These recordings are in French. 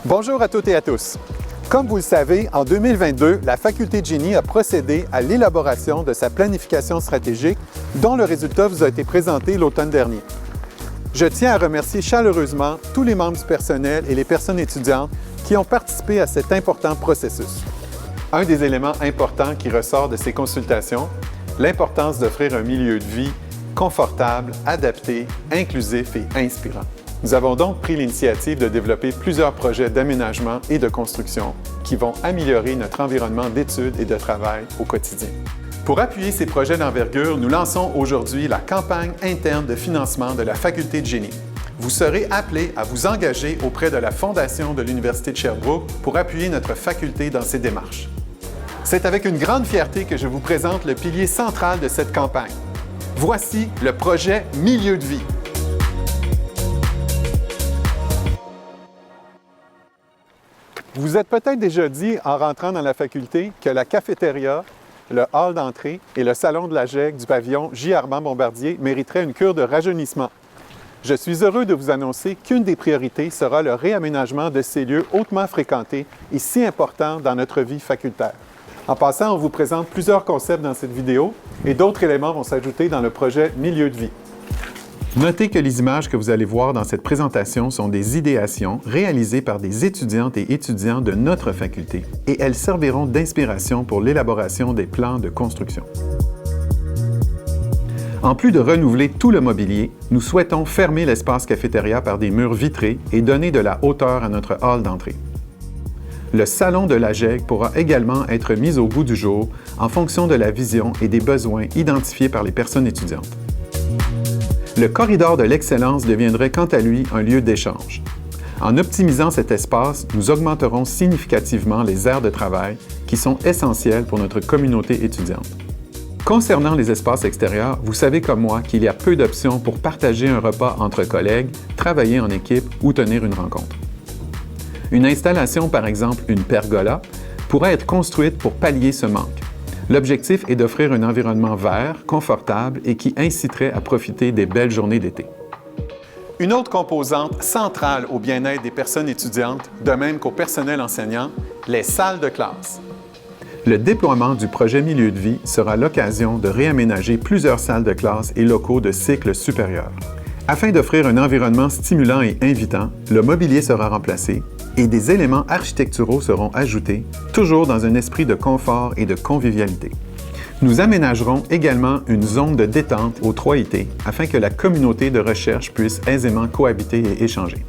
Bonjour à toutes et à tous. Comme vous le savez, en 2022, la Faculté de génie a procédé à l'élaboration de sa planification stratégique dont le résultat vous a été présenté l'automne dernier. Je tiens à remercier chaleureusement tous les membres du personnel et les personnes étudiantes qui ont participé à cet important processus. Un des éléments importants qui ressort de ces consultations, l'importance d'offrir un milieu de vie confortable, adapté, inclusif et inspirant. Nous avons donc pris l'initiative de développer plusieurs projets d'aménagement et de construction qui vont améliorer notre environnement d'études et de travail au quotidien. Pour appuyer ces projets d'envergure, nous lançons aujourd'hui la campagne interne de financement de la Faculté de génie. Vous serez appelés à vous engager auprès de la Fondation de l'Université de Sherbrooke pour appuyer notre faculté dans ces démarches. C'est avec une grande fierté que je vous présente le pilier central de cette campagne. Voici le projet Milieu de vie. Vous vous êtes peut-être déjà dit, en rentrant dans la faculté, que la cafétéria, le hall d'entrée et le salon de la GEC du pavillon J. Armand-Bombardier mériteraient une cure de rajeunissement. Je suis heureux de vous annoncer qu'une des priorités sera le réaménagement de ces lieux hautement fréquentés et si importants dans notre vie facultaire. En passant, on vous présente plusieurs concepts dans cette vidéo et d'autres éléments vont s'ajouter dans le projet Milieu de vie. Notez que les images que vous allez voir dans cette présentation sont des idéations réalisées par des étudiantes et étudiants de notre faculté et elles serviront d'inspiration pour l'élaboration des plans de construction. En plus de renouveler tout le mobilier, nous souhaitons fermer l'espace cafétéria par des murs vitrés et donner de la hauteur à notre hall d'entrée. Le salon de la GEC pourra également être mis au goût du jour en fonction de la vision et des besoins identifiés par les personnes étudiantes. Le corridor de l'excellence deviendrait quant à lui un lieu d'échange. En optimisant cet espace, nous augmenterons significativement les aires de travail qui sont essentielles pour notre communauté étudiante. Concernant les espaces extérieurs, vous savez comme moi qu'il y a peu d'options pour partager un repas entre collègues, travailler en équipe ou tenir une rencontre. Une installation, par exemple une pergola, pourrait être construite pour pallier ce manque. L'objectif est d'offrir un environnement vert, confortable et qui inciterait à profiter des belles journées d'été. Une autre composante centrale au bien-être des personnes étudiantes, de même qu'au personnel enseignant, les salles de classe. Le déploiement du projet Milieu de vie sera l'occasion de réaménager plusieurs salles de classe et locaux de cycle supérieur. Afin d'offrir un environnement stimulant et invitant, le mobilier sera remplacé et des éléments architecturaux seront ajoutés, toujours dans un esprit de confort et de convivialité. Nous aménagerons également une zone de détente aux 3 IT afin que la communauté de recherche puisse aisément cohabiter et échanger.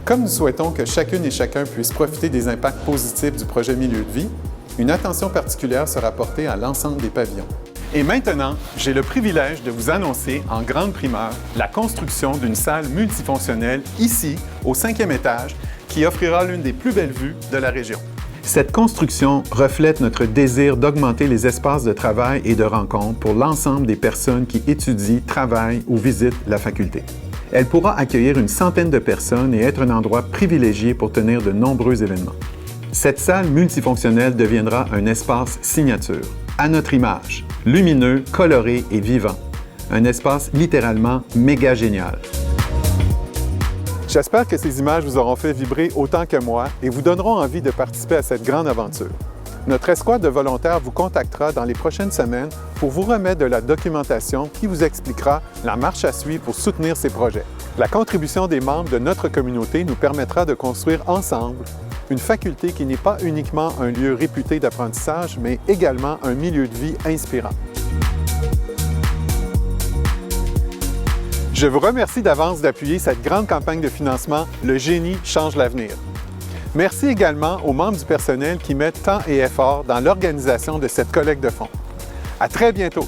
Comme nous souhaitons que chacune et chacun puisse profiter des impacts positifs du projet Milieu de vie, une attention particulière sera portée à l'ensemble des pavillons. Et maintenant, j'ai le privilège de vous annoncer en grande primeur la construction d'une salle multifonctionnelle ici, au 5e étage, qui offrira l'une des plus belles vues de la région. Cette construction reflète notre désir d'augmenter les espaces de travail et de rencontre pour l'ensemble des personnes qui étudient, travaillent ou visitent la faculté. Elle pourra accueillir une centaine de personnes et être un endroit privilégié pour tenir de nombreux événements. Cette salle multifonctionnelle deviendra un espace signature, à notre image, lumineux, coloré et vivant. Un espace littéralement méga génial. J'espère que ces images vous auront fait vibrer autant que moi et vous donneront envie de participer à cette grande aventure. Notre escouade de volontaires vous contactera dans les prochaines semaines pour vous remettre de la documentation qui vous expliquera la marche à suivre pour soutenir ces projets. La contribution des membres de notre communauté nous permettra de construire ensemble une faculté qui n'est pas uniquement un lieu réputé d'apprentissage, mais également un milieu de vie inspirant. Je vous remercie d'avance d'appuyer cette grande campagne de financement « Le génie change l'avenir ». Merci également aux membres du personnel qui mettent temps et effort dans l'organisation de cette collecte de fonds. À très bientôt!